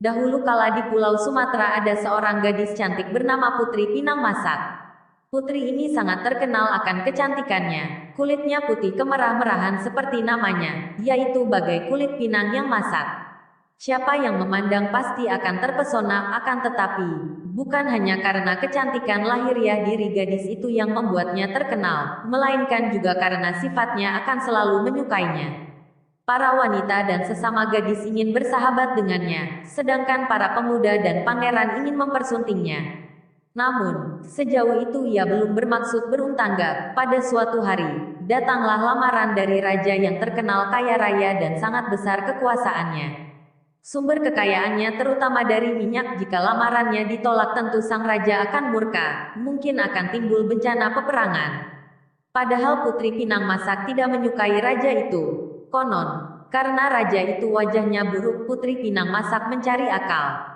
Dahulu kala di Pulau Sumatera ada seorang gadis cantik bernama Putri Pinang Masak. Putri ini sangat terkenal akan kecantikannya. Kulitnya putih kemerah-merahan seperti namanya, yaitu bagai kulit pinang yang masak. Siapa yang memandang pasti akan terpesona, akan tetapi, bukan hanya karena kecantikan lahiriah diri gadis itu yang membuatnya terkenal, melainkan juga karena sifatnya akan selalu menyukainya. Para wanita dan sesama gadis ingin bersahabat dengannya, sedangkan para pemuda dan pangeran ingin mempersuntingnya. Namun, sejauh itu ia belum bermaksud beruntanggap. Pada suatu hari, datanglah lamaran dari raja yang terkenal kaya raya dan sangat besar kekuasaannya. Sumber kekayaannya terutama dari minyak. Jika lamarannya ditolak tentu sang raja akan murka, mungkin akan timbul bencana peperangan. Padahal Putri Pinang Masak tidak menyukai raja itu. Konon, karena raja itu wajahnya buruk, Putri Pinang Masak mencari akal.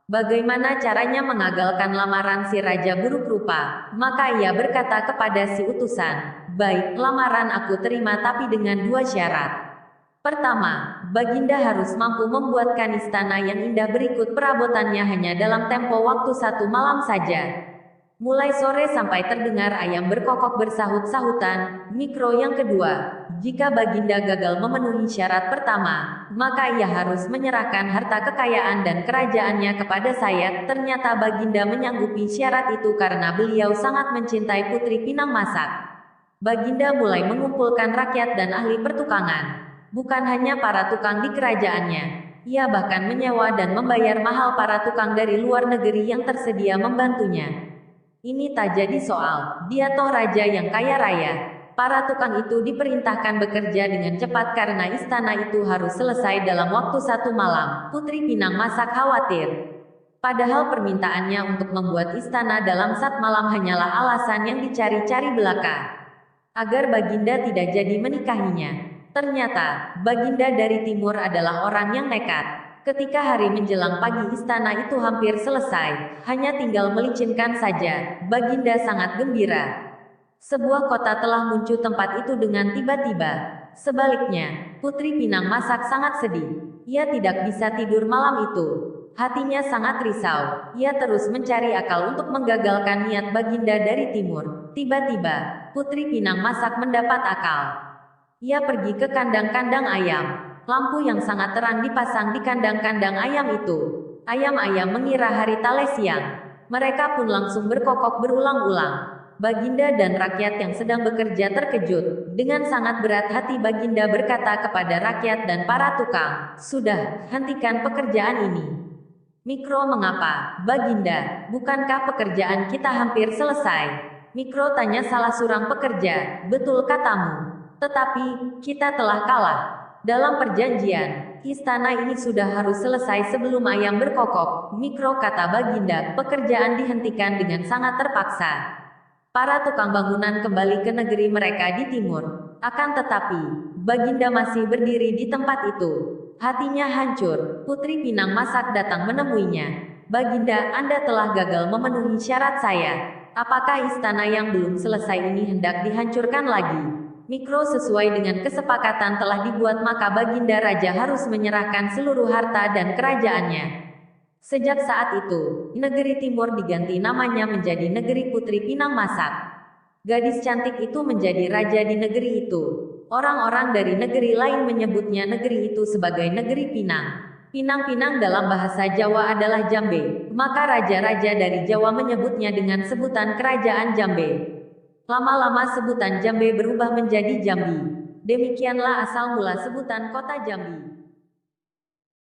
Bagaimana caranya mengagalkan lamaran si raja buruk rupa? Maka ia berkata kepada si utusan, "Baik, lamaran aku terima tapi dengan dua syarat. Pertama, Baginda harus mampu membuatkan istana yang indah berikut perabotannya hanya dalam tempo waktu 1 malam saja." Mulai sore sampai terdengar ayam berkokok bersahut-sahutan. Mikro yang kedua, jika Baginda gagal memenuhi syarat pertama, maka ia harus menyerahkan harta kekayaan dan kerajaannya kepada saya. Ternyata Baginda menyanggupi syarat itu karena beliau sangat mencintai Putri Pinang Masak. Baginda mulai mengumpulkan rakyat dan ahli pertukangan. Bukan hanya para tukang di kerajaannya, ia bahkan menyewa dan membayar mahal para tukang dari luar negeri yang tersedia membantunya. Ini tak jadi soal, dia toh raja yang kaya raya. Para tukang itu diperintahkan bekerja dengan cepat karena istana itu harus selesai dalam waktu 1 malam. Putri Pinang Masak khawatir. Padahal permintaannya untuk membuat istana dalam 1 malam hanyalah alasan yang dicari-cari belaka, agar Baginda tidak jadi menikahinya. Ternyata, Baginda dari timur adalah orang yang nekat. Ketika hari menjelang pagi istana itu hampir selesai, hanya tinggal melicinkan saja, Baginda sangat gembira. Sebuah kota telah muncul tempat itu dengan tiba-tiba. Sebaliknya, Putri Pinang Masak sangat sedih. Ia tidak bisa tidur malam itu. Hatinya sangat risau. Ia terus mencari akal untuk menggagalkan niat Baginda dari timur. Tiba-tiba, Putri Pinang Masak mendapat akal. Ia pergi ke kandang-kandang ayam. Lampu yang sangat terang dipasang di kandang-kandang ayam itu. Ayam-ayam mengira hari tale siang. Mereka pun langsung berkokok berulang-ulang. Baginda dan rakyat yang sedang bekerja terkejut. Dengan sangat berat hati Baginda berkata kepada rakyat dan para tukang, "Sudah, hentikan pekerjaan ini." "Mikro, mengapa, Baginda? Bukankah pekerjaan kita hampir selesai?" "Mikro," tanya salah seorang pekerja, "betul katamu. Tetapi, kita telah kalah. Dalam perjanjian, istana ini sudah harus selesai sebelum ayam berkokok." "Mikro," kata Baginda, "pekerjaan dihentikan dengan sangat terpaksa. Para tukang bangunan kembali ke negeri mereka di timur." Akan tetapi, Baginda masih berdiri di tempat itu. Hatinya hancur. Putri Pinang Masak datang menemuinya. "Baginda, Anda telah gagal memenuhi syarat saya. Apakah istana yang belum selesai ini hendak dihancurkan lagi?" "Mikro, sesuai dengan kesepakatan telah dibuat maka Baginda Raja harus menyerahkan seluruh harta dan kerajaannya." Sejak saat itu, negeri timur diganti namanya menjadi negeri Putri Pinang Masak. Gadis cantik itu menjadi raja di negeri itu. Orang-orang dari negeri lain menyebutnya negeri itu sebagai negeri Pinang. Pinang-pinang dalam bahasa Jawa adalah Jambe, maka raja-raja dari Jawa menyebutnya dengan sebutan Kerajaan Jambe. Lama-lama sebutan Jambe berubah menjadi Jambi. Demikianlah asal mula sebutan kota Jambi.